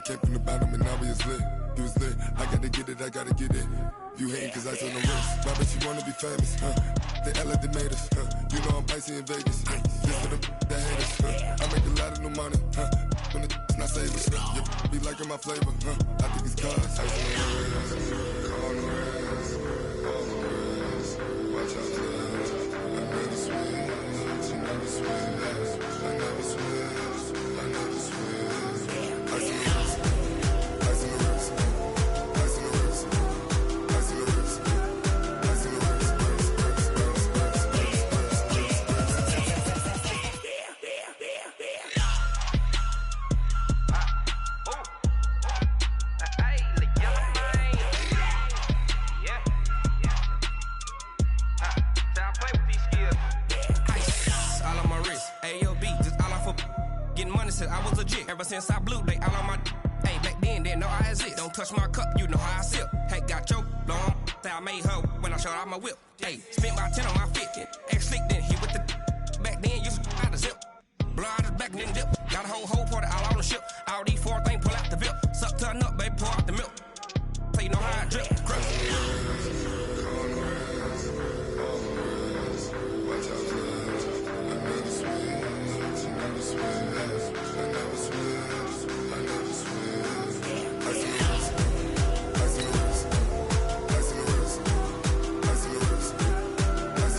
came from the bottom and now we is lit. You was lit, I gotta get it, I gotta get it. You hating cause I told no risk. Why bet you wanna be famous, huh? They act like they made us, huh? You know I'm icy in Vegas, huh? This for the that hate us, huh? I make a lot of new money, huh? When the not savers, huh? You be liking my flavor, huh? I think it's cause ice on the wrist, on the wrist, on the wrist. Watch out, cuz I never switch, I never switch, I never switch, I never switch. Ice on the wrist, ice on the wrist, ice on the wrist, ice on the wrist, ice on the wrist. I was legit ever since I blew they all on my hey back then didn't know I exist. Don't touch my cup, you know how I sip. Hey, got your long that I made her when I showed out my whip. Hey, spent about 10 on my fit. Ex slick then hit with the back then used to out the zip. Blow out his back then dip. Got a whole party all on the ship. All these four things pull out the VIP. Suck turn up, baby, pour out the milk. So you know how I drip. Crush. Watch out, cuz I never switch, I never switch. I never switch, I never switch. Ice on the wrist, ice on the wrist, ice on the wrist, ice on the wrist, ice on the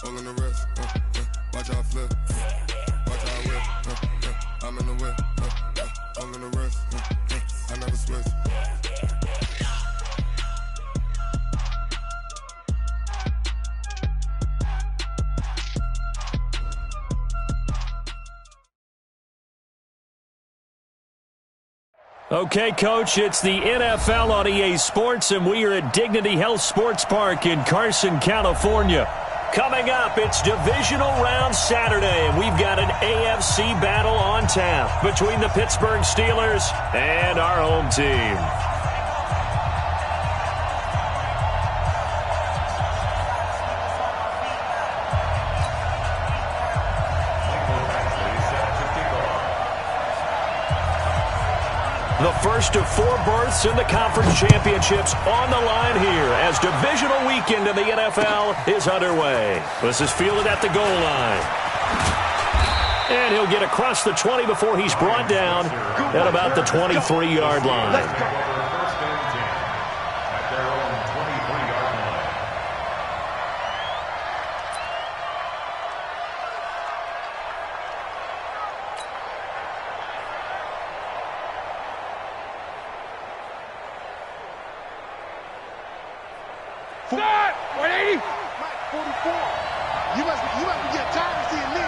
all in the wrist, watch how I flip, watch how I whip, I'm in the whip, all in the wrist, I never switch. Okay, Coach, it's the NFL on EA Sports, and we are at Dignity Health Sports Park in Carson, California. Coming up, it's Divisional Round Saturday, and we've got an AFC battle on tap between the Pittsburgh Steelers and our home team. The first of four berths in the conference championships on the line here as divisional weekend in the NFL is underway. This is fielded at the goal line. And he'll get across the 20 before he's brought down at about the 23-yard line. Start! 180! 44. You must be getting tired of seeing me.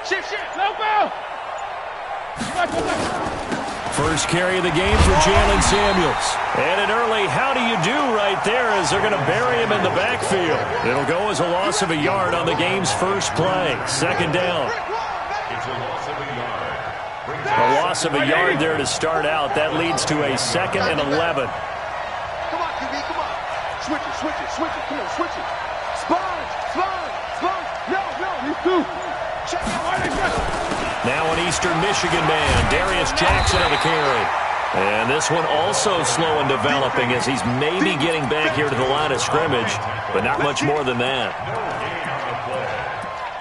Shift, low ball! First carry of the game for Jalen Samuels. And an early how do you do right there as they're going to bury him in the backfield. It'll go as a loss of a yard on the game's first play. Second down. A loss of a yard there to start out. That leads to a 2nd and 11. Come on, QB, come on. Switch it. Come on, switch it. Spine. No, you do. Check out. Now an Eastern Michigan man, Darius Jackson on the carry. And this one also slow in developing as he's maybe getting back here to the line of scrimmage, but not much more than that.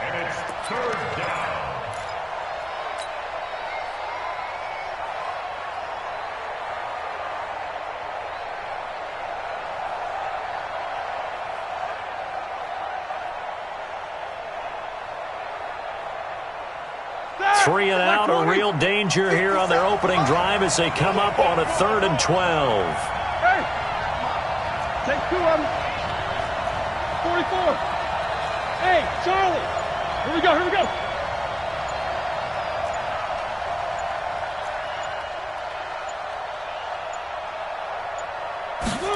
And it's 3rd down. Three and out, a real danger here on their opening drive as they come up on a 3rd and 12. Hey! Take 2 of them. 44. Hey, Charlie! Here we go, here we go.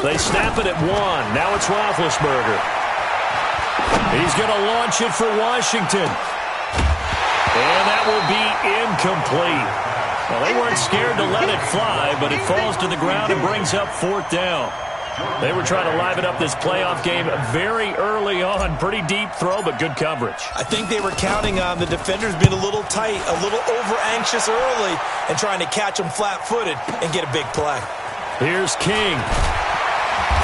They snap it at 1. Now it's Roethlisberger. He's going to launch it for Washington. And that will be incomplete. Well, they weren't scared to let it fly, but it falls to the ground and brings up 4th down. They were trying to liven up this playoff game very early on. Pretty deep throw, but good coverage. I think they were counting on the defenders being a little tight, a little over-anxious early, and trying to catch them flat-footed and get a big play. Here's King.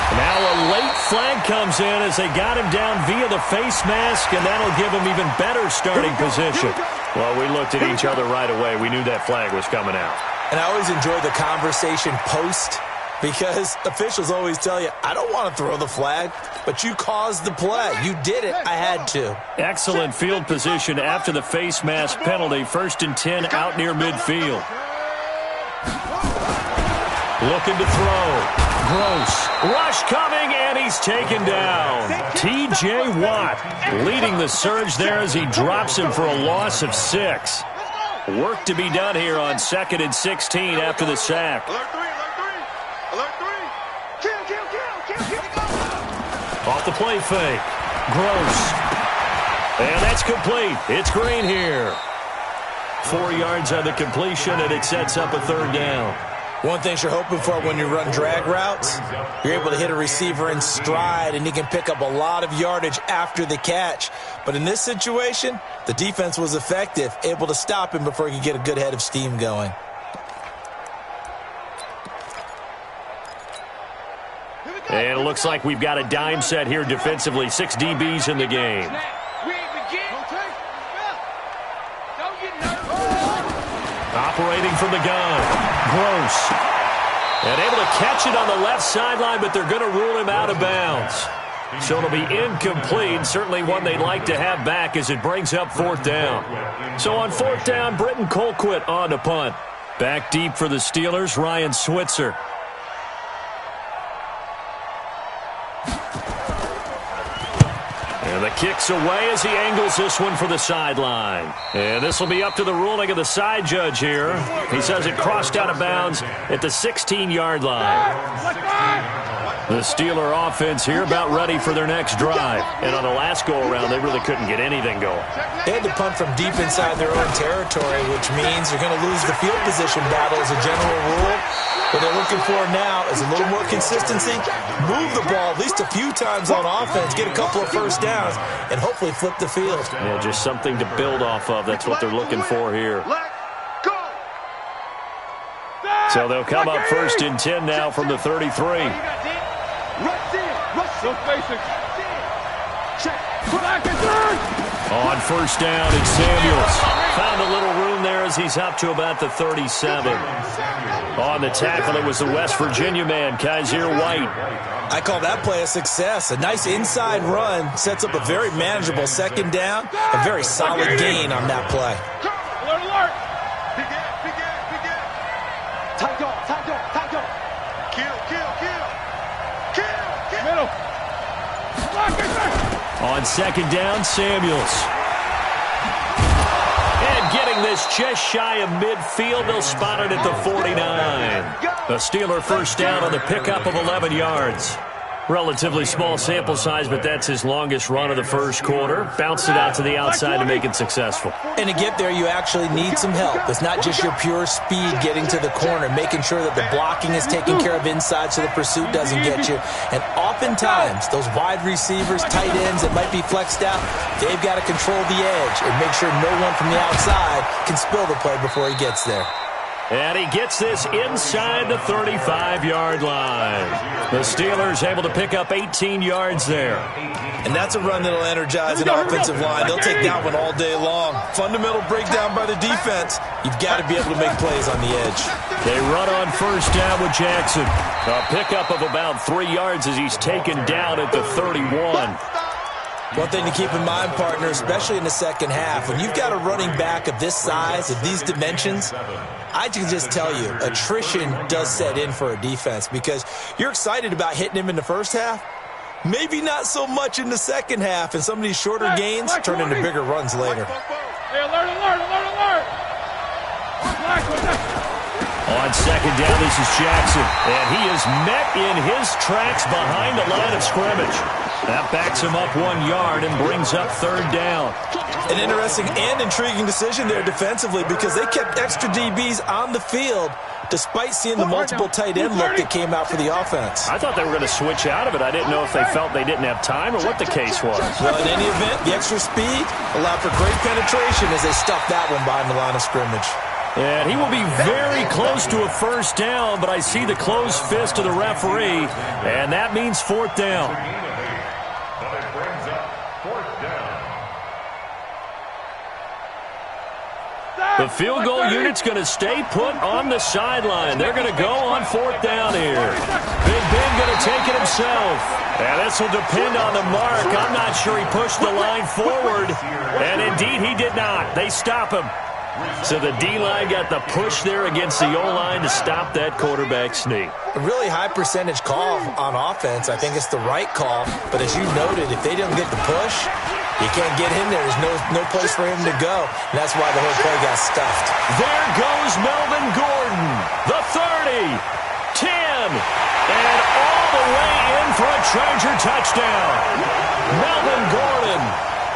Now a late flag comes in as they got him down via the face mask, and that'll give him even better starting position. Well, we looked at each other right away. We knew that flag was coming out. And I always enjoy the conversation post, because officials always tell you, I don't want to throw the flag, but you caused the play. You did it. I had to. Excellent field position after the face mask penalty. 1st and 10 out near midfield. Looking to throw. Gross. Rush coming, and he's taken down. T.J. Watt leading the surge there as he drops him for a loss of 6. Work to be done here on 2nd and 16 after the sack. Alert 3. Kill. Off the play fake. Gross. And that's complete. It's Green here. 4 yards on the completion, and it sets up a 3rd down. One thing you're hoping for when you run drag routes, you're able to hit a receiver in stride, and he can pick up a lot of yardage after the catch. But in this situation, the defense was effective, able to stop him before he could get a good head of steam going. And it looks like we've got a dime set here defensively. 6 DBs in the game. Operating from the gun. Gross. And able to catch it on the left sideline, but they're going to rule him out of bounds. So it'll be incomplete. Certainly one they'd like to have back as it brings up 4th down. So on 4th down, Britton Colquitt on to punt. Back deep for the Steelers, Ryan Switzer. And the kick's away as he angles this one for the sideline. And this will be up to the ruling of the side judge here. He says it crossed out of bounds at the 16-yard line. The Steeler offense here about ready for their next drive. And on the last go-around, they really couldn't get anything going. They had to punt from deep inside their own territory, which means they're going to lose the field position battle as a general rule. What they're looking for now is a little more consistency, move the ball at least a few times on offense, get a couple of first downs, and hopefully flip the field. Yeah, just something to build off of. That's what they're looking for here. So they'll come up 1st and 10 now from the 33. On 1st down, it's Samuels. Found a little room there as he's up to about the 37. On the tackle, it was the West Virginia man, Kaiser White. I call that play a success. A nice inside run sets up a very manageable 2nd down. A very solid gain on that play. Alert, alert. Tight dog. Kill. Middle. On 2nd down, Samuels. And getting this just shy of midfield, they'll spot it at the 49. A Steeler 1st down on the pickup of 11 yards. Relatively small sample size, but that's his longest run of the 1st quarter. Bounced it out to the outside to make it successful. And to get there, you actually need some help. It's not just your pure speed getting to the corner, making sure that the blocking is taken care of inside so the pursuit doesn't get you. And oftentimes, those wide receivers, tight ends that might be flexed out, they've got to control the edge and make sure no one from the outside can spill the play before he gets there. And he gets this inside the 35-yard line. The Steelers able to pick up 18 yards there. And that's a run that'll energize an offensive line. They'll take that one all day long. Fundamental breakdown by the defense. You've got to be able to make plays on the edge. They run on 1st down with Jackson. A pickup of about 3 yards as he's taken down at the 31. One thing to keep in mind, partner, especially in the 2nd half, when you've got a running back of this size, of these dimensions, I can just tell you, attrition does set in for a defense because you're excited about hitting him in the 1st half, Maybe not so much in the second half, and some of these shorter gains turn into bigger runs later. Hey, alert! On second down, this is Jackson, and he is met in his tracks behind the line of scrimmage. That backs him up 1 yard and brings up third down. An interesting and intriguing decision there defensively because they kept extra DBs on the field despite seeing the multiple tight end look that came out for the offense. I thought they were going to switch out of it. I didn't know if they felt they didn't have time or what the case was. Well, in any event, the extra speed allowed for great penetration as they stuffed that one behind the line of scrimmage. And he will be very close to a first down, but I see the closed fist of the referee, and that means fourth down. But it brings up fourth down. The field goal unit's going to stay put on the sideline. They're going to go on fourth down here. Big Ben going to take it himself. And this will depend on the mark. I'm not sure he pushed the line forward. And indeed, he did not. They stop him. So the D-line got the push there against the O-line to stop that quarterback sneak. A really high percentage call on offense. I think it's the right call. But as you noted, if they didn't get the push, you can't get in there. There's no place for him to go. And that's why the whole play got stuffed. There goes Melvin Gordon. The 30, 10, and all the way in for a Charger touchdown. Melvin Gordon,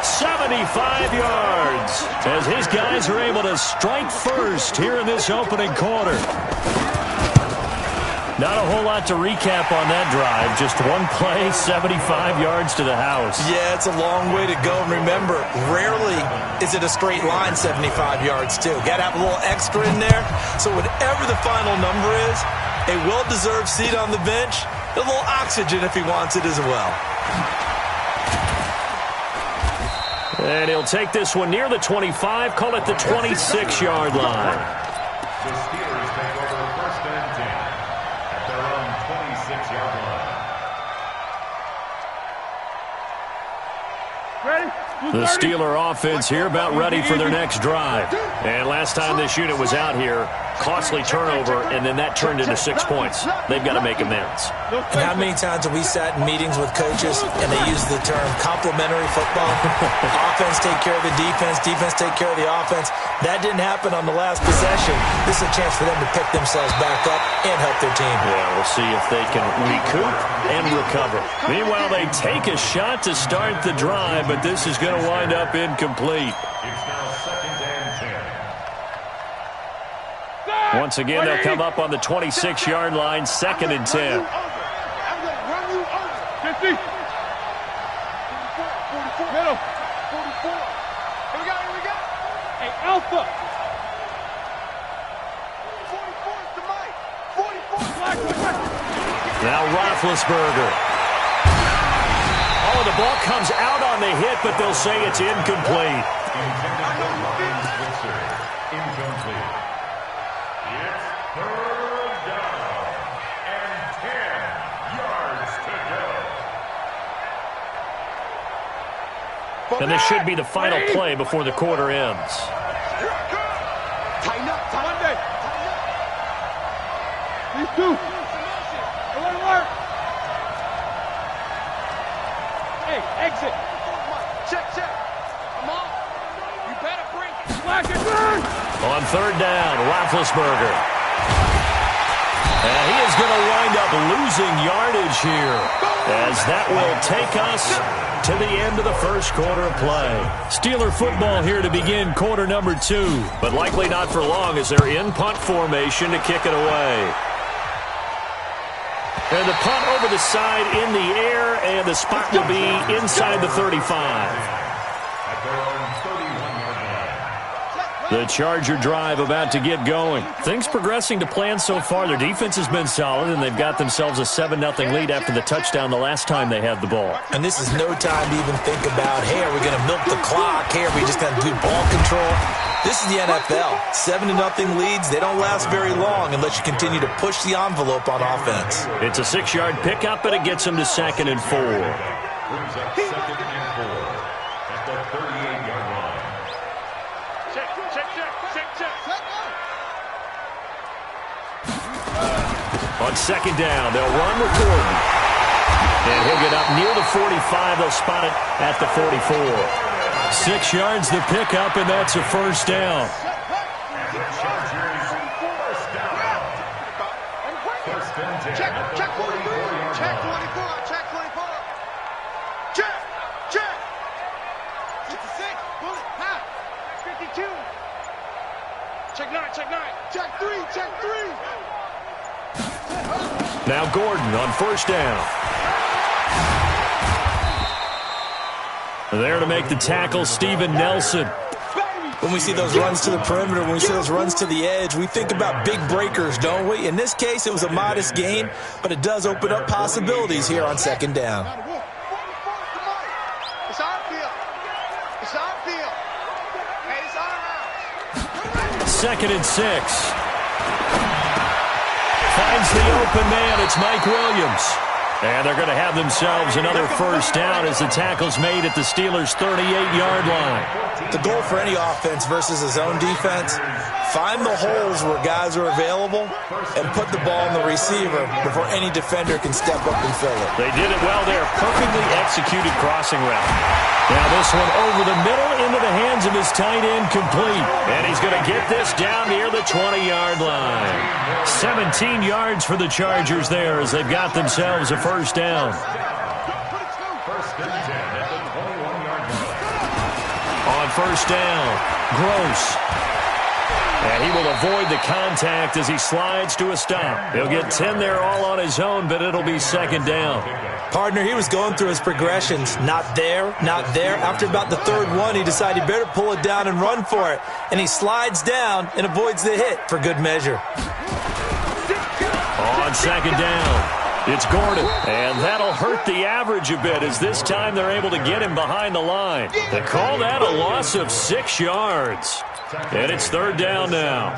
75 yards, as his guys are able to strike first here in this opening quarter. Not a whole lot to recap on that drive. Just one play, 75 yards to the house. Yeah, it's a long way to go. And remember, rarely is it a straight line 75 yards, too. Got to have a little extra in there. So whatever the final number is, a well-deserved seat on the bench, a little oxygen if he wants it as well. And he'll take this one near the 25, call it the 26-yard line. The Steelers take over first and 10 at their own 26-yard line. Ready? The Steeler offense here about ready for their next drive. And last time this unit was out here, costly turnover, and then that turned into 6 points. They've got to make amends. And how many times have we sat in meetings with coaches and they use the term complementary football? Offense take care of the defense, defense take care of the offense. That didn't happen on the last possession. This is a chance for them to pick themselves back up and help their team. Yeah, we'll see if they can recoup and recover. Meanwhile, they take a shot to start the drive, but this is going to wind up incomplete. It's now second and 10. Once again, they'll come up on the 26-yard line, second and 10. I'm going to run you over. 50. 44. Middle. 44. Here we go. Hey, Alpha. 44 is the mic. 44. Now Roethlisberger. Oh, the ball comes out on the hit, but they'll say it's incomplete. Incomplete. It's third down and 10 yards to go. And this should be the final play before the quarter ends. Tighten up. Monday. These two. Alert. Hey, exit. Check. Come on. You better bring it. Slack it. On third down, Roethlisberger. And he is going to wind up losing yardage here, as that will take us to the end of the first quarter of play. Steeler football here to begin quarter number 2, but likely not for long as they're in punt formation to kick it away. And the punt over the side in the air, and the spot will be inside the 35. At their own 31-yard line. The Charger drive about to get going. Things progressing to plan so far. Their defense has been solid, and they've got themselves a 7-0 lead after the touchdown the last time they had the ball. And this is no time to even think about, hey, are we going to milk the clock? Hey, are we just going to do ball control? This is the NFL. 7-0 leads, they don't last very long unless you continue to push the envelope on offense. It's a 6-yard pickup, and it gets them to 2nd and 4. Brings up second and 4 at the 38-yard line. Check. On second down, they'll run with Gordon. And he'll get up near the 45. They'll spot it at the 44. 6 yards the pickup, and that's a first down. Check 24. Check 24. Check 24. Check. Check. 56. Bullet. Half. 52. Check 9. Check 9. Check 3. Check 3. Now Gordon on first down. There to make the tackle, Steven Nelson. When we see those runs to the perimeter, when we see those runs to the edge, we think about big breakers, don't we? In this case, it was a modest gain, but it does open up possibilities here on second down. It's our field. It's our field. Hey, it's our house. 2nd and 6. Finds the open man. It's Mike Williams. And they're going to have themselves another first down as the tackle's made at the Steelers' 38-yard line. The goal for any offense versus a zone defense, find the holes where guys are available and put the ball in the receiver before any defender can step up and fill it. They did it well there. Perfectly executed crossing route. Now this one over the middle into the hands of his tight end, complete. And he's going to get this down near the 20-yard line. 17 yards for the Chargers there as they've got themselves a first down. On first down, Gross. And he will avoid the contact as he slides to a stop. He'll get 10 there all on his own, but it'll be second down. Partner, he was going through his progressions. Not there, not there. After about the third one, he decided he better pull it down and run for it. And he slides down and avoids the hit for good measure. On second down, it's Gordon. And that'll hurt the average a bit as this time they're able to get him behind the line. They call that a loss of 6 yards. And it's third down now.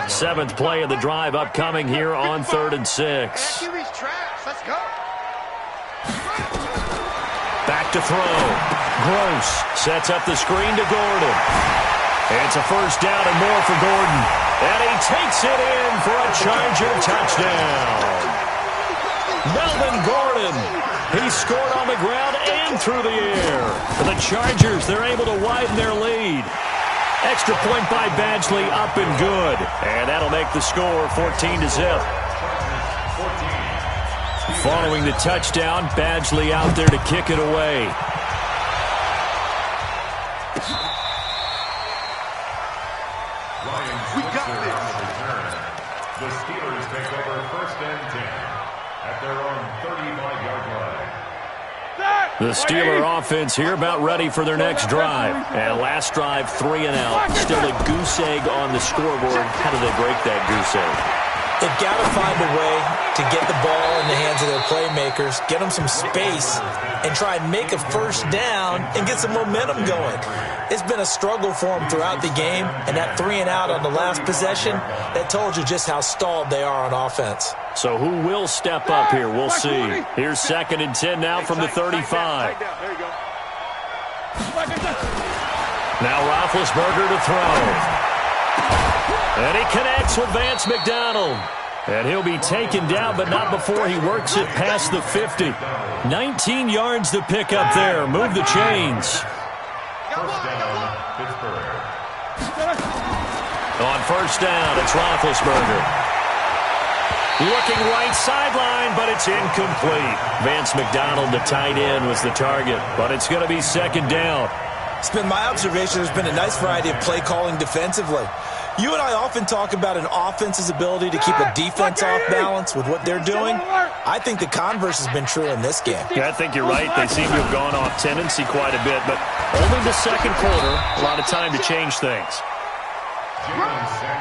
7th play of the drive upcoming here on 3rd and 6. Let's go. Back to throw. Gross sets up the screen to Gordon. It's a first down and more for Gordon. And he takes it in for a Charger touchdown. Melvin Gordon. He scored on the ground and through the air. For the Chargers, they're able to widen their lead. Extra point by Badgley, up and good. And that'll make the score 14-0. Following the touchdown, Badgley out there to kick it away. We got this. The Steelers take over 1st and 10 at their own 35-yard line. The Steeler offense here about ready for their next drive. And last drive, 3 and out. Still a goose egg on the scoreboard. How do they break that goose egg? They've got to find a way to get the ball in the hands of their playmakers, get them some space, and try and make a first down and get some momentum going. It's been a struggle for them throughout the game, and that 3 and out on the last possession, that told you just how stalled they are on offense. So who will step up here? We'll see. Here's 2nd and 10 now from the 35. There you go. Now Roethlisberger to throw. And he connects with Vance McDonald. And he'll be taken down, but not before he works it past the 50. 19 yards to pick up there. Move the chains. First down, Pittsburgh. On first down, it's Roethlisberger. Looking right sideline, but it's incomplete. Vance McDonald, the tight end, was the target, but it's going to be second down. It's been my observation there's been a nice variety of play calling defensively. You and I often talk about an offense's ability to keep a defense off balance with what they're doing. I think the converse has been true in this game. Yeah, I think you're right. They seem to have gone off tendency quite a bit, but only the second quarter, a lot of time to change things.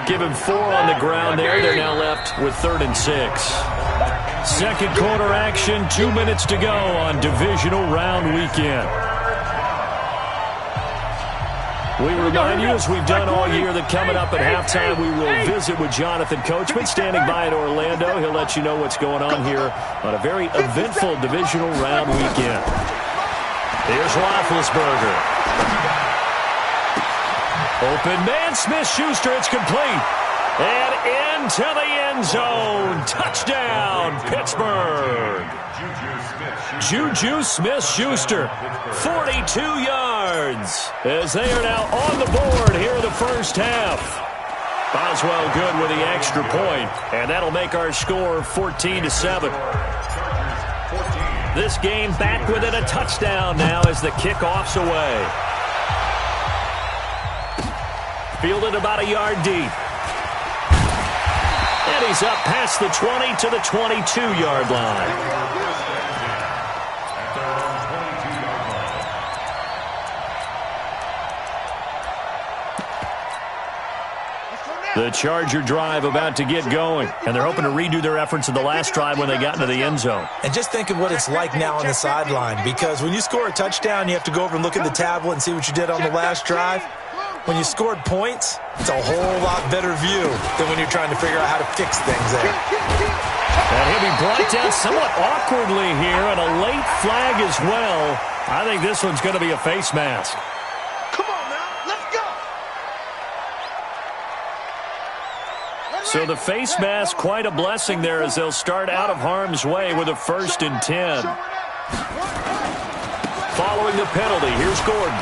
Give him 4 on the ground there. They're now left with 3rd and 6. Second quarter action, 2 minutes to go on divisional round weekend. We remind you, as we've done all year, that coming up at halftime, we will visit with Jonathan Coachman standing by in Orlando. He'll let you know what's going on here on a very eventful divisional round weekend. Here's Roethlisberger. Open man, Smith-Schuster, it's complete. And into the end zone. Touchdown, Pittsburgh. Juju Smith-Schuster, 42 yards, as they are now on the board here in the first half. Boswell good with the extra point, and that'll make our score 14-7. This game back within a touchdown now as the kickoff's away. Fielded about a yard deep. And he's up past the 20 to the 22-yard line. The Charger drive about to get going, and they're hoping to redo their efforts in the last drive when they got into the end zone. And just think of what it's like now on the sideline, because when you score a touchdown, you have to go over and look at the tablet and see what you did on the last drive. When you scored points, it's a whole lot better view than when you're trying to figure out how to fix things there. And he'll be brought down somewhat awkwardly here, and a late flag as well. I think this one's going to be a face mask. So the face mask, quite a blessing there as they'll start out of harm's way with a 1st and 10. Following the penalty, here's Gordon.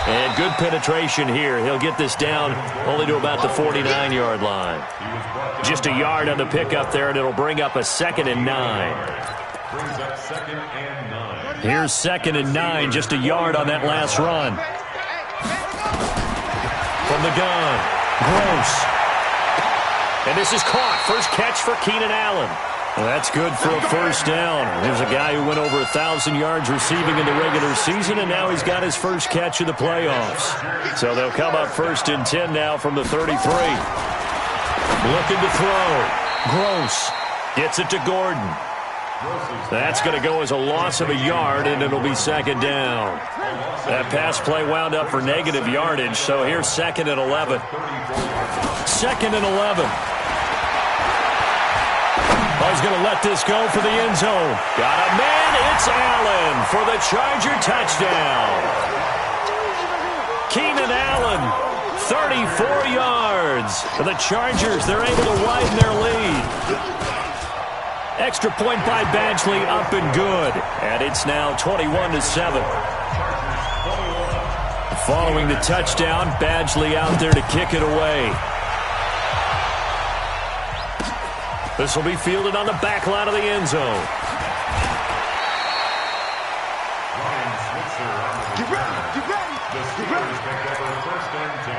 And good penetration here. He'll get this down only to about the 49-yard line. Just a yard on the pickup there, and it'll bring up a 2nd and 9. Here's 2nd and 9, just a yard on that last run. From the gun, Gross. And this is caught. First catch for Keenan Allen. Well, that's good for a first down. There's a guy who went over 1,000 yards receiving in the regular season, and now he's got his first catch of the playoffs. So they'll come up 1st and 10 now from the 33. Looking to throw. Gross gets it to Gordon. That's going to go as a loss of a yard, and it'll be 2nd down. That pass play wound up for negative yardage, so here's 2nd and 11. 2nd and 11. He's going to let this go for the end zone. Got a man. It's Allen for the Charger touchdown. Keenan Allen, 34 yards. For the Chargers, they're able to widen their lead. Extra point by Badgley, up and good. And it's now 21-7. Following the touchdown, Badgley out there to kick it away. This will be fielded on the back line of the end zone. Get ready, get ready, get ready. Picked over 1st and 10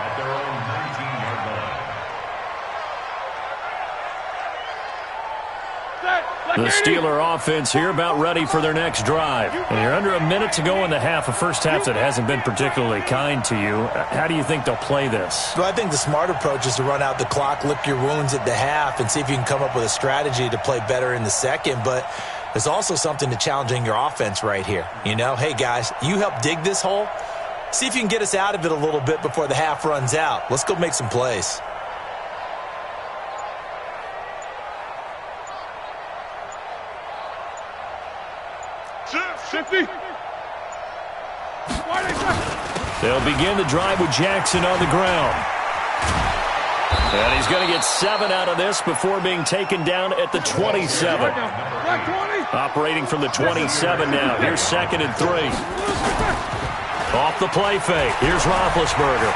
at their own 19-yard line. The Steeler offense here about ready for their next drive. And you're under a minute to go in the half, a first half that hasn't been particularly kind to you. How do you think they'll play this? Well, I think the smart approach is to run out the clock, lick your wounds at the half, and see if you can come up with a strategy to play better in the second. But there's also something to challenging your offense right here. You know, hey, guys, you help dig this hole. See if you can get us out of it a little bit before the half runs out. Let's go make some plays. They'll begin the drive with Jackson on the ground. And he's going to get 7 out of this before being taken down at the 27. Operating from the 27 now. Here's 2nd and 3. Off the play fake. Here's Roethlisberger.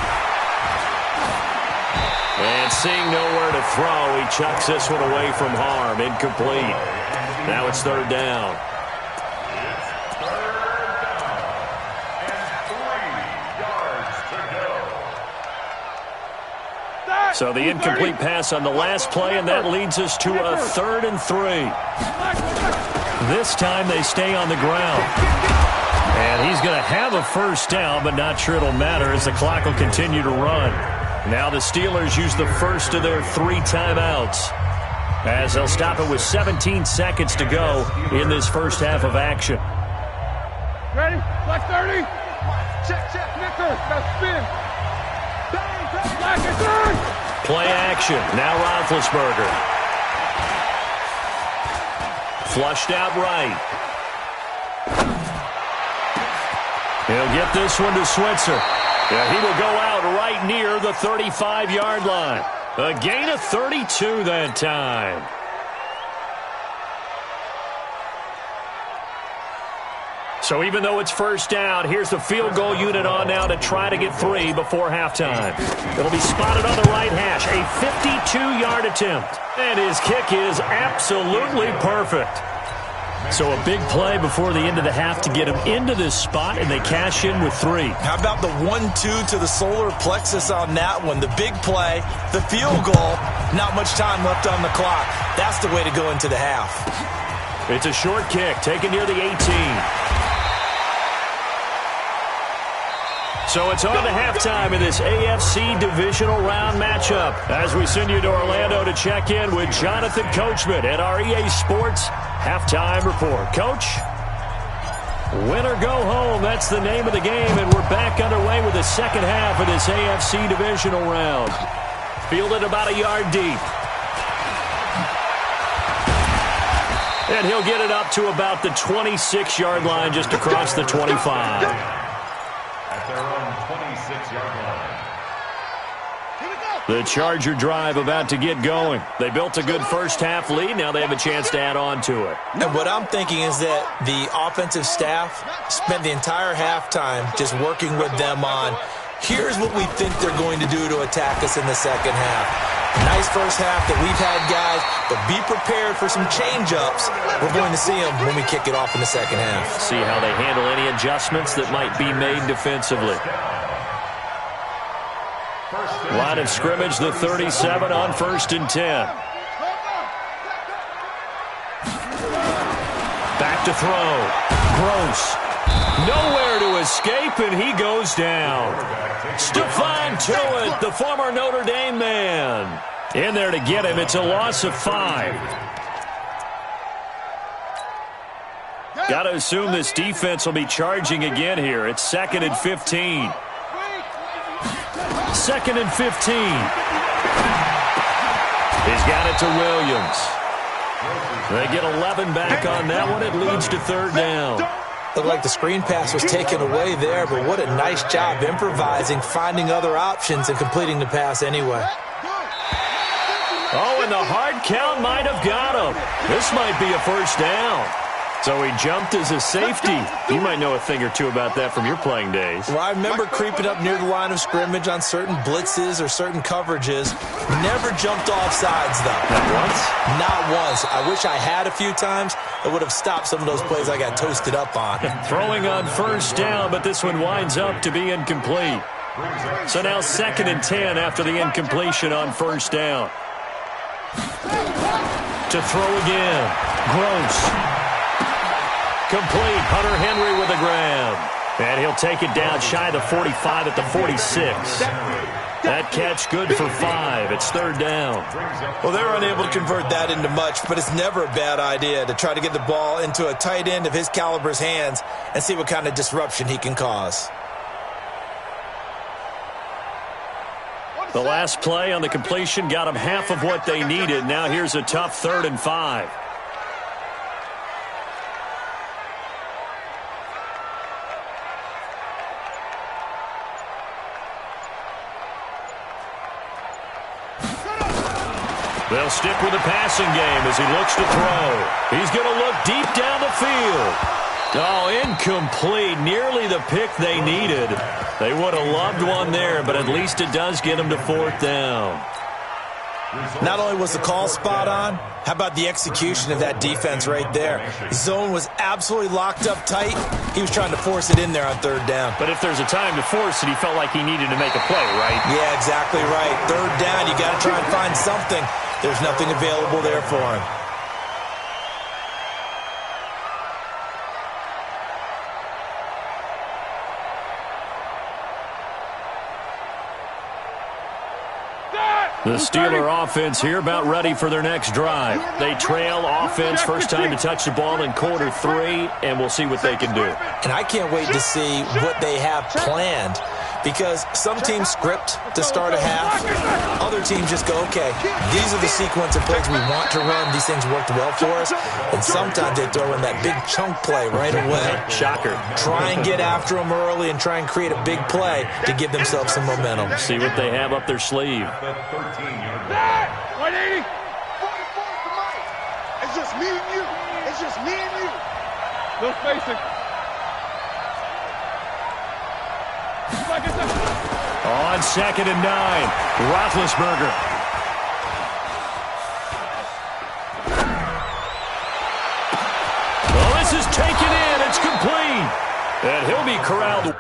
And seeing nowhere to throw, he chucks this one away from harm. Incomplete. Now it's 3rd down. So the incomplete pass on the last play, and that leads us to a 3rd and 3. This time they stay on the ground. And he's going to have a first down, but not sure it'll matter as the clock will continue to run. Now the Steelers use the first of their 3 timeouts, as they'll stop it with 17 seconds to go in this first half of action. Ready? Black 30. Check, Nicker. Now spin. Bang, black and 3. Play action. Now Roethlisberger. Flushed out right. He'll get this one to Switzer. Yeah, he will go out right near the 35-yard line. A gain of 32 that time. So even though it's first down, here's the field goal unit on now to try to get 3 before halftime. It'll be spotted on the right hash, a 52-yard attempt. And his kick is absolutely perfect. So a big play before the end of the half to get him into this spot, and they cash in with 3. How about the 1-2 to the solar plexus on that one? The big play, the field goal, not much time left on the clock. That's the way to go into the half. It's a short kick, taken near the 18. So it's on to halftime in this AFC divisional round matchup as we send you to Orlando to check in with Jonathan Coachman at our EA Sports Halftime Report. Coach, win or go home, that's the name of the game, and we're back underway with the second half of this AFC divisional round. Fielded about a yard deep. And he'll get it up to about the 26-yard line just across the 25. At their own 26-yard line. The Charger drive about to get going. They built a good first-half lead. Now they have a chance to add on to it. And what I'm thinking is that the offensive staff spent the entire halftime just working with them on, here's what we think they're going to do to attack us in the second half. Nice first half that we've had, guys, but be prepared for some change-ups. We're going to see them when we kick it off in the second half. See how they handle any adjustments that might be made defensively. Line of scrimmage, the 37 on 1st and 10. Back to throw. Gross. Nowhere to escape, and he goes down. Stephon Tuitt, the former Notre Dame man. In there to get him. It's a loss of 5. Got to assume this defense will be charging again here. It's 2nd and 15. 2nd and 15. He's got it to Williams. They get 11 back on that one. It leads to 3rd down. Looked like the screen pass was taken away there, but what a nice job improvising, finding other options, and completing the pass anyway. Oh, and the hard count might have got him. This might be a first down. So he jumped as a safety. You might know a thing or two about that from your playing days. Well, I remember creeping up near the line of scrimmage on certain blitzes or certain coverages. Never jumped off sides, though. Not once? Not once. I wish I had a few times. It would have stopped some of those plays I got toasted up on. Throwing on first down, but this one winds up to be incomplete. So now 2nd and 10 after the incompletion on first down. To throw again. Gross. Complete. Hunter Henry with a grab. And he'll take it down shy of the 45 at the 46. That catch good for 5. It's 3rd down. Well, they were unable to convert that into much, but it's never a bad idea to try to get the ball into a tight end of his caliber's hands and see what kind of disruption he can cause. The last play on the completion got them half of what they needed. Now here's a tough 3rd and 5. They'll stick with the passing game as he looks to throw. He's going to look deep down the field. Oh, incomplete. Nearly the pick they needed. They would have loved one there, but at least it does get them to 4th down. Not only was the call spot on, how about the execution of that defense right there? Zone was absolutely locked up tight. He was trying to force it in there on 3rd down. But if there's a time to force it, he felt like he needed to make a play, right? Yeah, exactly right. 3rd down, you got to try and find something. There's nothing available there for him. The Steeler offense here about ready for their next drive. They trail offense first time to touch the ball in quarter 3, and we'll see what they can do. And I can't wait to see what they have planned, because some teams script to start a half. Other teams just go, okay, these are the sequence of plays we want to run. These things worked well for us. And sometimes they throw in that big chunk play right away. Shocker. Try and get after them early and try and create a big play to give themselves some momentum. See what they have up their sleeve. 180. It's just me and you. It's just me and you. No spacing. On 2nd and 9, Roethlisberger. Well, this is taken in. It's complete. And he'll be corralled.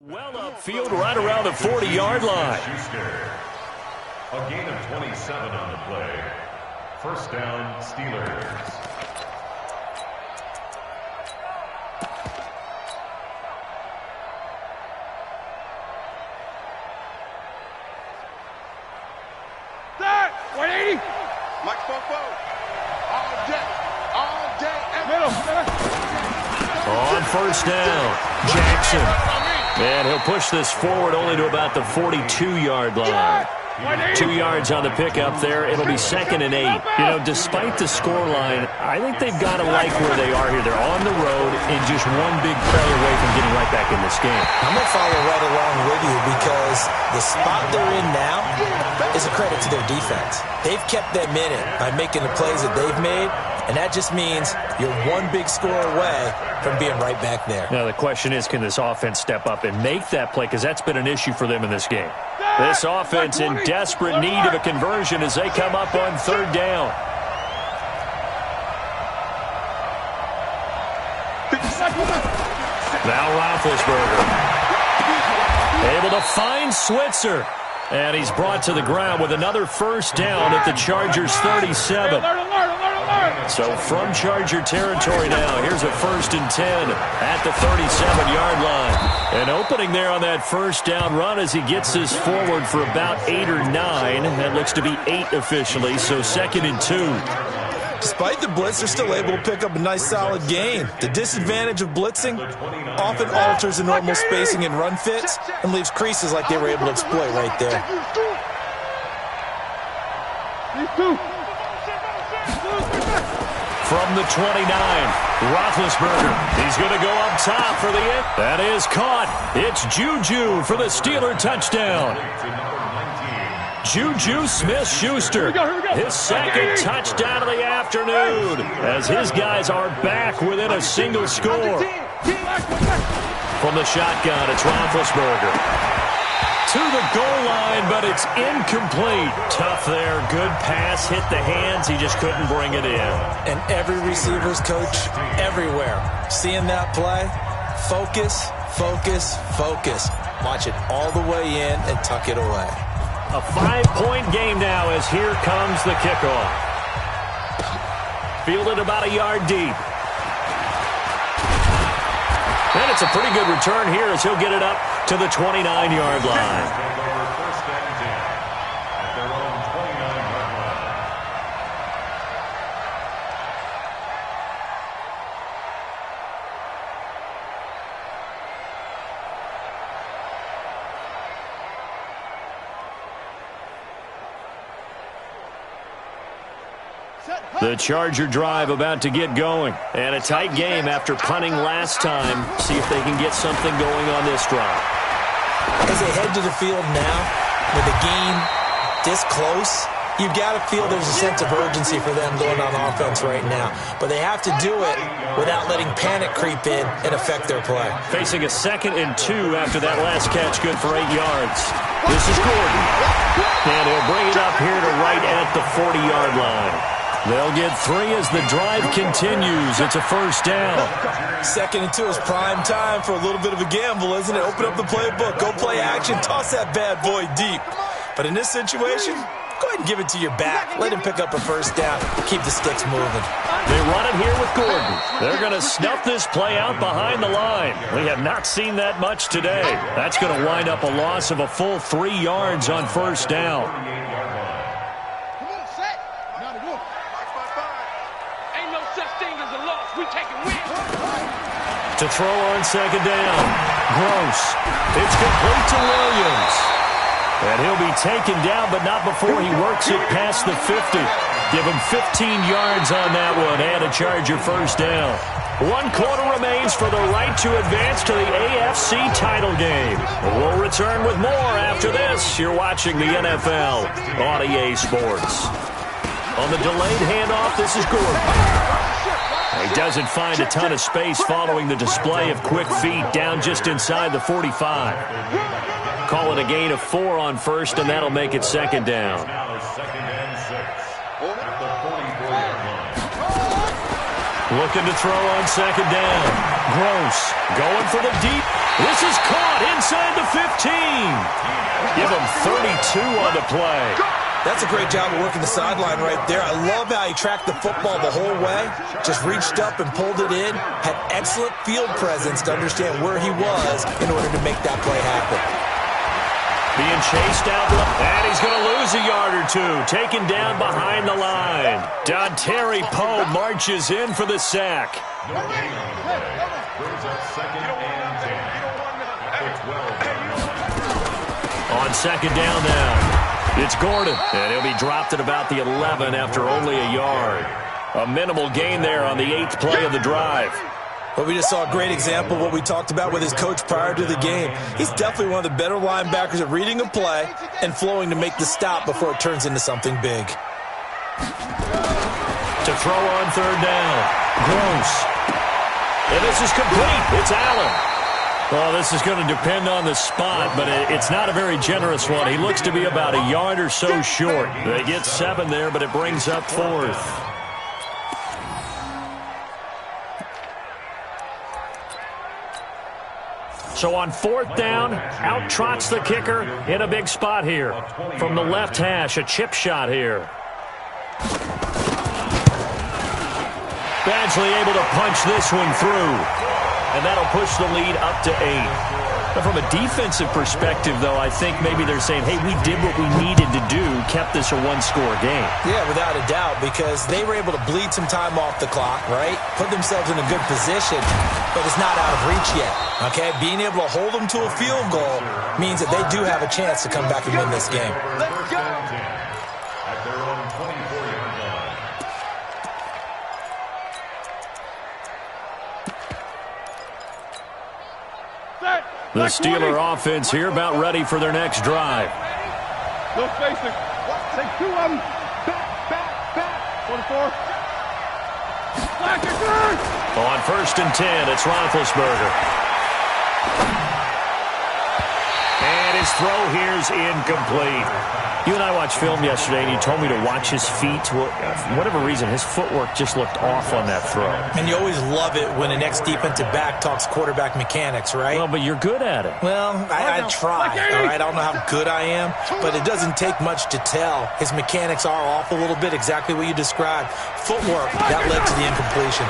Well upfield, right around the 40-yard line. A gain of 27 on the play. First down, Steelers. Third, 180. Mike Fofo. All day, middle. On first down, Jackson. And he'll push this forward only to about the 42-yard line. 2 yards on the pickup there. It'll be 2nd and 8. You know, despite the scoreline, I think they've got to like where they are here. They're on the road and just one big play away from getting right back in this game. I'm going to follow right along with you because the spot they're in now is a credit to their defense. They've kept them in it by making the plays that they've made, and that just means you're one big score away from being right back there. Now, the question is, can this offense step up and make that play? Because that's been an issue for them in this game. This offense in desperate need of a conversion as they come up on 3rd down. Now Roethlisberger. Able to find Switzer. And he's brought to the ground with another first down at the Chargers' 37. So from Charger territory now, here's a 1st and 10 at the 37-yard line. An opening there on that first down run as he gets this forward for about 8 or 9. That looks to be 8 officially, so 2nd and 2. Despite the blitz, they're still able to pick up a nice solid gain. The disadvantage of blitzing often alters the normal spacing and run fits and leaves creases like they were able to exploit right there. From the 29, Roethlisberger. He's going to go up top for the end. That is caught. It's Juju for the Steeler touchdown. Juju Smith-Schuster, his 2nd touchdown of the afternoon, as his guys are back within a single score. From the shotgun, it's Roethlisberger. To the goal line, but it's incomplete. Tough there. Good pass. Hit the hands. He just couldn't bring it in. And every receiver's coach everywhere. Seeing that play, focus, focus, focus. Watch it all the way in and tuck it away. A 5-point game now as here comes the kickoff. Fielded about a yard deep. And it's a pretty good return here as he'll get it up to the 29-yard line. The Charger drive about to get going. And a tight game after punting last time. See if they can get something going on this drive. As they head to the field now, with the game this close, you've got to feel there's a sense of urgency for them going on offense right now. But they have to do it without letting panic creep in and affect their play. Facing a 2nd and 2 after that last catch, good for 8 yards. This is Gordon. And he'll bring it up here to right about the 40-yard line. They'll get 3 as the drive continues. It's a first down. 2nd and 2 is prime time for a little bit of a gamble, isn't it? Open up the playbook, go play action, toss that bad boy deep. But in this situation, go ahead and give it to your back. Let him pick up a first down. Keep the sticks moving. They run it here with Gordon. They're going to snuff this play out behind the line. We have not seen that much today. That's going to wind up a loss of a full 3 yards on first down. To throw on 2nd down. Gross. It's complete to Williams. And he'll be taken down, but not before he works it past the 50. Give him 15 yards on that one and a Charger first down. 1 quarter remains for the right to advance to the AFC title game. We'll return with more after this. You're watching the NFL on EA Sports. On the delayed handoff, this is Gordon. He doesn't find a ton of space following the display of quick feet down just inside the 45. Call it a gain of 4 on first, and that'll make it 2nd down. Looking to throw on 2nd down. Gross going for the deep. This is caught inside the 15. Give him 32 on the play. That's a great job of working the sideline right there. I love how he tracked the football the whole way. Just reached up and pulled it in. Had excellent field presence to understand where he was in order to make that play happen. Being chased out, and he's going to lose a yard or 2. Taken down behind the line. Dontari Poe marches in for the sack. No gain on the play. Brings up 2nd and 10. On 2nd down now. It's Gordon, and he'll be dropped at about the 11 after only a yard. A minimal gain there on the 8th play of the drive. But we just saw a great example of what we talked about with his coach prior to the game. He's definitely one of the better linebackers at reading a play and flowing to make the stop before it turns into something big. To throw on 3rd down. Gross. And this is complete. It's Allen. Well, this is going to depend on the spot, but it's not a very generous one. He looks to be about a yard or so short. They get 7 there, but it brings up 4th. So on 4th down, out trots the kicker in a big spot here. From the left hash, a chip shot here. Badgley able to punch this one through. And that'll push the lead up to 8. But from a defensive perspective, though, I think maybe they're saying, hey, we did what we needed to do, kept this a 1-score game. Yeah, without a doubt, because they were able to bleed some time off the clock, right? Put themselves in a good position, but it's not out of reach yet, okay? Being able to hold them to a field goal means that they do have a chance to come back and win this game. Let's go. At their own 24-yard line. The Steeler offense here about ready for their next drive. Go spacing. Take 2 of them. Back. 44. On 1st and 10, it's Roethlisberger. And his throw here's incomplete. You and I watched film yesterday, and you told me to watch his feet. For whatever reason, his footwork just looked off on that throw. And you always love it when an ex-defensive back talks quarterback mechanics, right? Well, but you're good at it. Well, I try, all right? I don't know how good I am, but it doesn't take much to tell. His mechanics are off a little bit, exactly what you described. Footwork, that led to the incompletion.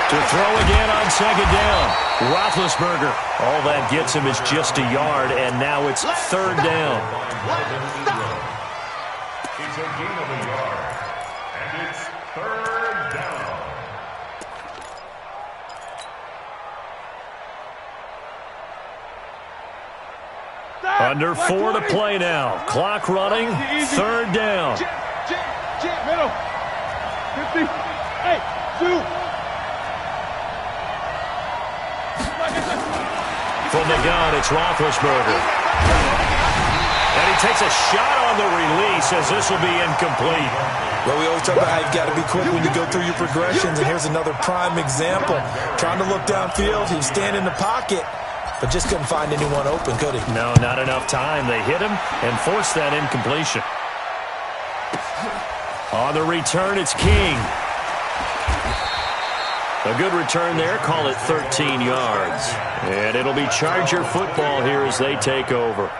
To throw again on 2nd down. Roethlisberger. All that gets him is just a yard, and now it's 3rd down. It's a gain of a yard, and it's 3rd down. Under 4 to play now. Clock running. 3rd down. Middle. 50. 8, 2. From the gun, it's Roethlisberger. And he takes a shot on the release as this will be incomplete. Well, we always talk about how you've got to be quick when you go through your progressions, and here's another prime example. Trying to look downfield, he was standing in the pocket, but just couldn't find anyone open, could he? No, not enough time. They hit him and forced that incompletion. On the return, it's King. A good return there. Call it 13 yards. And it'll be Charger football here as they take over.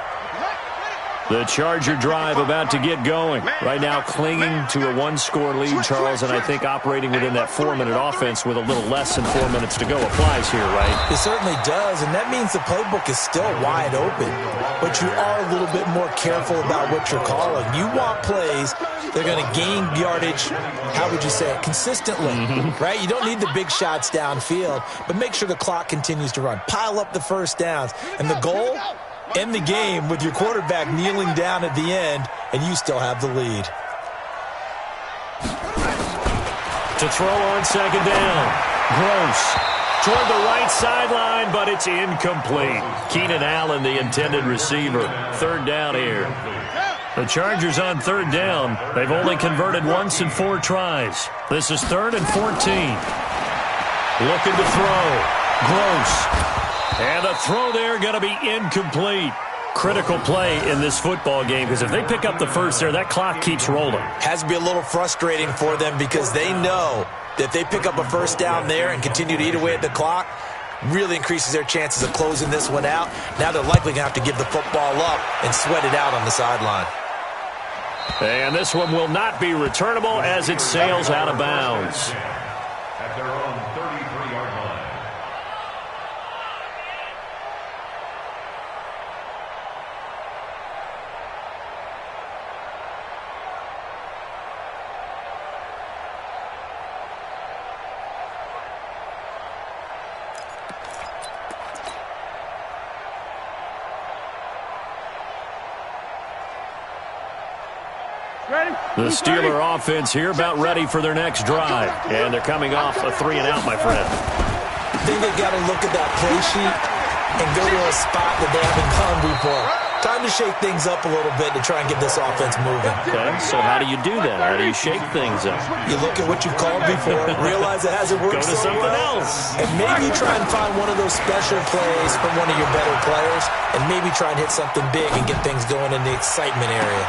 The Charger drive about to get going. Right now clinging to a one-score lead, Charles, and I think operating within that 4-minute offense with a little less than 4 minutes to go applies here, right? It certainly does, and that means the playbook is still wide open. But you are a little bit more careful about what you're calling. You want plays that are going to gain yardage, how would you say it, consistently, right? You don't need the big shots downfield, but make sure the clock continues to run. Pile up the first downs. And the goal? End the game with your quarterback kneeling down at the end, and you still have the lead. To throw on second down. Gross. Toward the right sideline, but it's incomplete. Keenan Allen, the intended receiver. Third down here. The Chargers on third down. They've only converted once in 4 tries. This is 3rd and 14. Looking to throw. Gross. And the throw there going to be incomplete. Critical play in this football game because if they pick up the first there, that clock keeps rolling. Has to be a little frustrating for them because they know that if they pick up a first down there and continue to eat away at the clock, really increases their chances of closing this one out. Now they're likely going to have to give the football up and sweat it out on the sideline. And this one will not be returnable as it sails out of bounds. At their own 33-yard line. The Steeler offense here about ready for their next drive. And they're coming off a 3-and-out, my friend. I think they've got to look at that play sheet and go to a spot that they haven't gone before. Time to shake things up a little bit to try and get this offense moving. Okay, so how do you do that? How do you shake things up? You look at what you've called before, realize it hasn't worked Go to so something well, else. and maybe try and find one of those special plays from one of your better players, and maybe try and hit something big and get things going in the excitement area.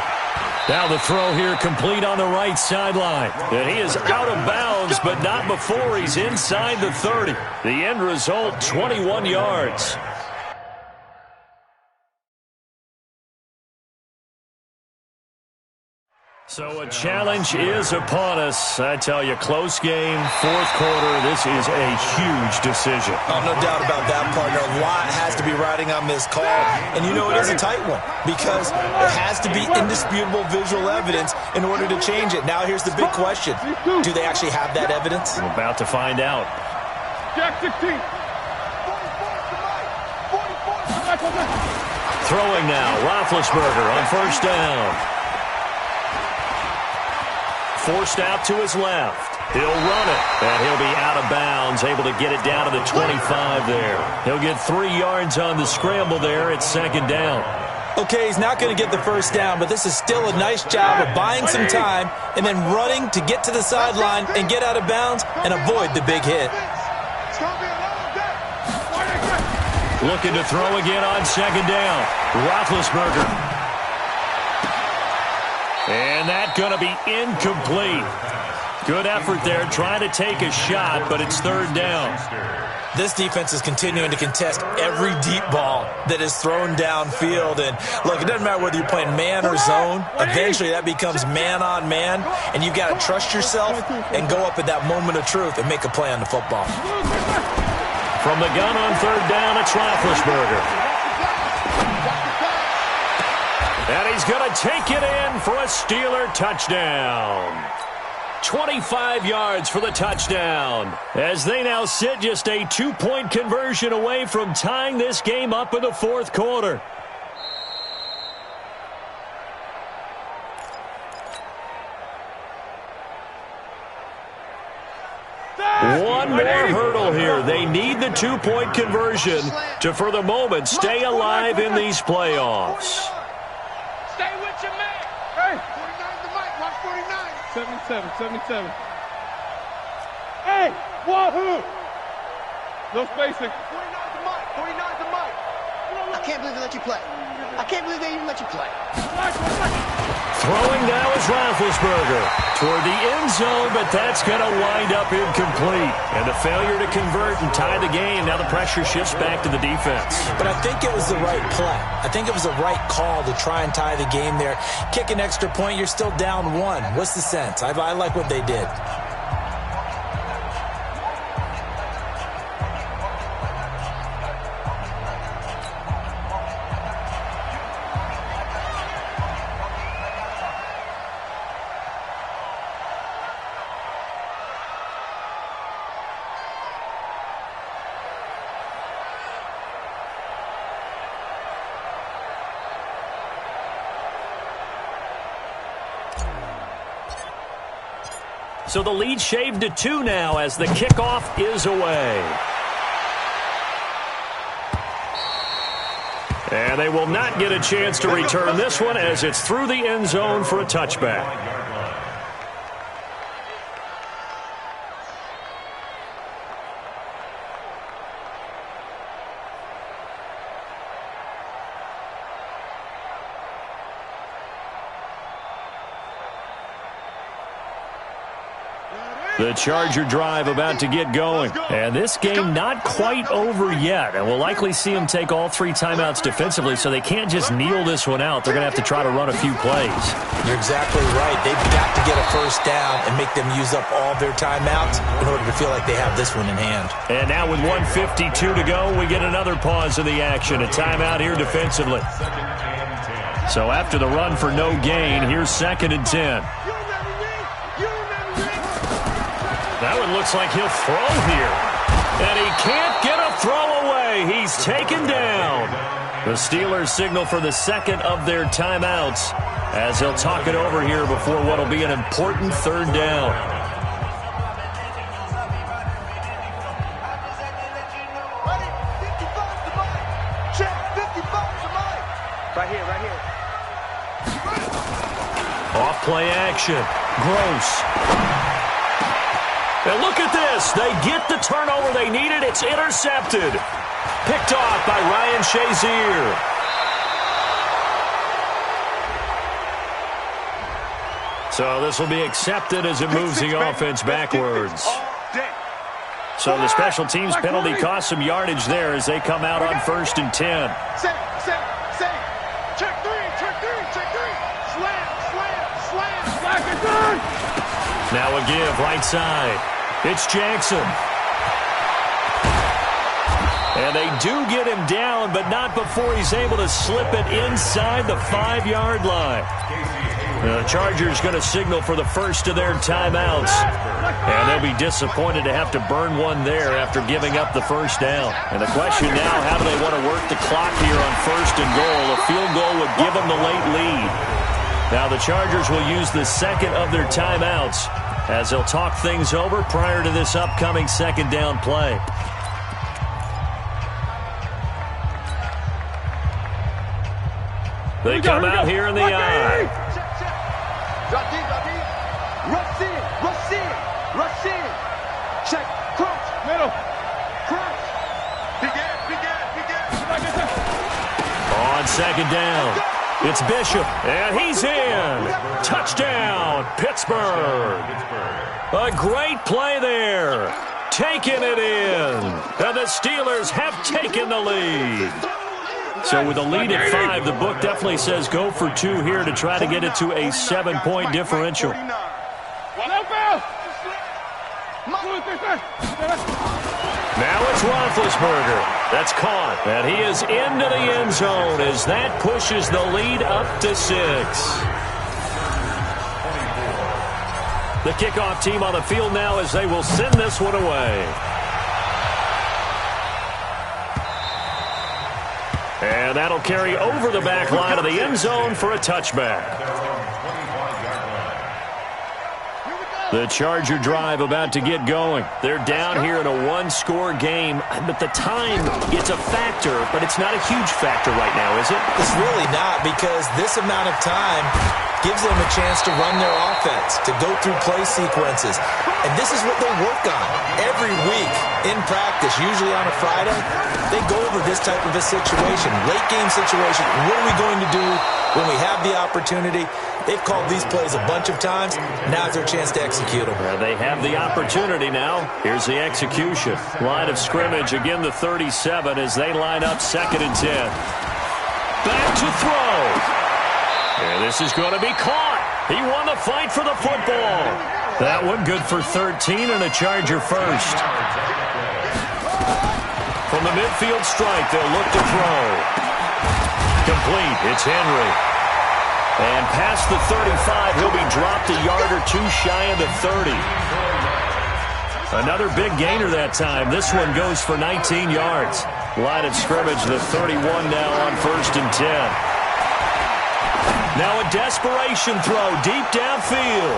Now the throw here complete on the right sideline. And he is out of bounds, but not before he's inside the 30. The end result, 21 yards. So a challenge is upon us. I tell you, close game, 4th quarter. This is a huge decision. Oh, no doubt about that, partner. A lot has to be riding on this call. And you know it is a tight one because there has to be indisputable visual evidence in order to change it. Now here's the big question. Do they actually have that evidence? We're about to find out. Jack 16. Throwing now, Roethlisberger on first down. Forced out to his left. He'll run it, and he'll be out of bounds, able to get it down to the 25 there. He'll get 3 yards on the scramble there at second down. Okay, he's not going to get the first down, but this is still a nice job of buying some time and then running to get to the sideline and get out of bounds and avoid the big hit. Looking to throw again on second down. Roethlisberger. And that's going to be incomplete. Good effort there, trying to take a shot, but it's third down. This defense is continuing to contest every deep ball that is thrown downfield. And, look, it doesn't matter whether you're playing man or zone. Eventually that becomes man-on-man, and you've got to trust yourself and go up at that moment of truth and make a play on the football. From the gun on third down, it's Roethlisberger. And he's going to take it in for a Steeler touchdown. 25 yards for the touchdown, as they now sit just a 2-point conversion away from tying this game up in the 4th quarter. One more hurdle here. They need the 2-point conversion to, for the moment, stay alive in these playoffs. Stay with your man. Hey, 49 the mic. Watch 49. 77. Hey, wahoo. No spacing. 49 the mic. 49 the mic. I can't believe they let you play. I can't believe they even let you play. Throwing now is Roethlisberger toward the end zone, but that's going to wind up incomplete. And a failure to convert and tie the game. Now the pressure shifts back to the defense. But I think it was the right play. I think it was the right call to try and tie the game there. Kick an extra point, you're still down 1. What's the sense? I like what they did. So the lead shaved to 2 now as the kickoff is away. And they will not get a chance to return this one as it's through the end zone for a touchback. The Charger drive about to get going. And this game not quite over yet. And we'll likely see them take all 3 timeouts defensively, so they can't just kneel this one out. They're going to have to try to run a few plays. You're exactly right. They've got to get a first down and make them use up all their timeouts in order to feel like they have this one in hand. And now with 1:52 to go, we get another pause of the action. A timeout here defensively. So after the run for no gain, here's 2nd and 10. That one looks like he'll throw here. And he can't get a throw away. He's taken down. The Steelers signal for the 2nd of their timeouts as they'll talk it over here before what will be an important 3rd down. Right here. Off play action. Gross. And look at this. They get the turnover they needed. It's intercepted. Picked off by Ryan Shazier. So this will be accepted as it moves the offense backwards. So the special teams penalty cost some yardage there as they come out on 1st and 10. Check three. Slam. Now a give right side. It's Jackson. And they do get him down, but not before he's able to slip it inside the 5-yard line. The Chargers going to signal for the first of their timeouts. And they'll be disappointed to have to burn one there after giving up the first down. And the question now, how do they want to work the clock here on 1st and goal? A field goal would give them the late lead. Now the Chargers will use the 2nd of their timeouts as they'll talk things over prior to this upcoming 2nd down play. They come out here in the eye. Drop deep. Rush in. Check. Crunch. Middle. Crunch. Begin. On 2nd down, it's Bishop, and he's in. Touchdown, Pittsburgh. A great play there. Taking it in. And the Steelers have taken the lead. So with a lead at 5, the book definitely says go for 2 here to try to get it to a 7-point differential. Now it's Roethlisberger. That's caught. And he is into the end zone as that pushes the lead up to 6. The kickoff team on the field now as they will send this one away. And that'll carry over the back line of the end zone for a touchback. The Charger drive about to get going. They're down here in a 1-score game, but the time, it's a factor, but it's not a huge factor right now, is it? It's really not, because this amount of time, gives them a chance to run their offense, to go through play sequences. And this is what they work on every week in practice, usually on a Friday. They go over this type of a situation, late game situation. What are we going to do when we have the opportunity? They've called these plays a bunch of times. Now's their chance to execute them. They have the opportunity now. Here's the execution. Line of scrimmage, again the 37 as they line up 2nd and 10. Back to throw. And this is going to be caught. He won the fight for the football. That one good for 13 and a Charger first. From the midfield strike, they'll look to throw. Complete. It's Henry. And past the 35, he'll be dropped a yard or two shy of the 30. Another big gainer that time. This one goes for 19 yards. Line of scrimmage, the 31 now on 1st and 10. Now a desperation throw deep downfield.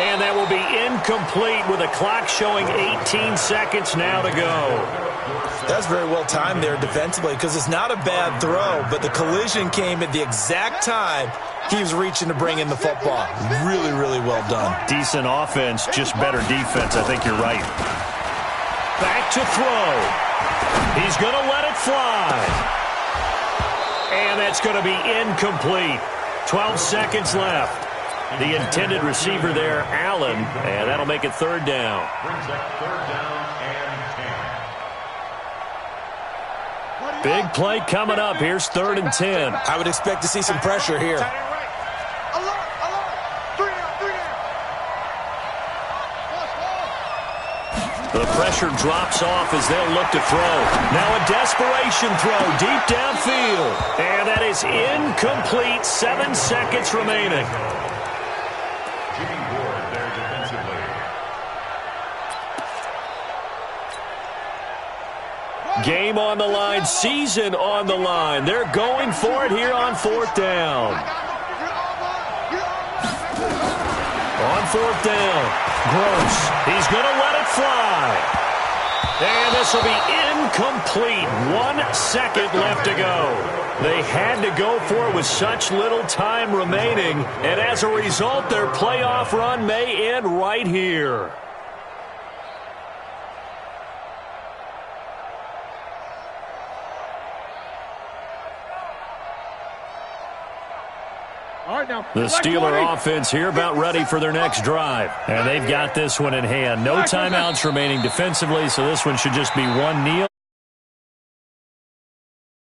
And that will be incomplete with a clock showing 18 seconds now to go. That's very well timed there defensively because it's not a bad throw, but the collision came at the exact time he was reaching to bring in the football. Really, really well done. Decent offense, just better defense. I think you're right. Back to throw. He's going to let it fly. And that's going to be incomplete. 12 seconds left. The intended receiver there, Allen, and that'll make it 3rd down. Brings up 3rd down and 10. Big play coming up. Here's 3rd and 10. I would expect to see some pressure here. The pressure drops off as they'll look to throw. Now a desperation throw deep downfield. And that is incomplete. 7 seconds remaining. There defensively. Game on the line, season on the line. They're going for it here on 4th down. On 4th down, Gross. He's going to let it fly. And this will be incomplete. 1 second left to go. They had to go for it with such little time remaining. And as a result, their playoff run may end right here. The Steeler offense here about ready for their next drive. And they've got this one in hand. No timeouts remaining defensively, so this one should just be one kneel.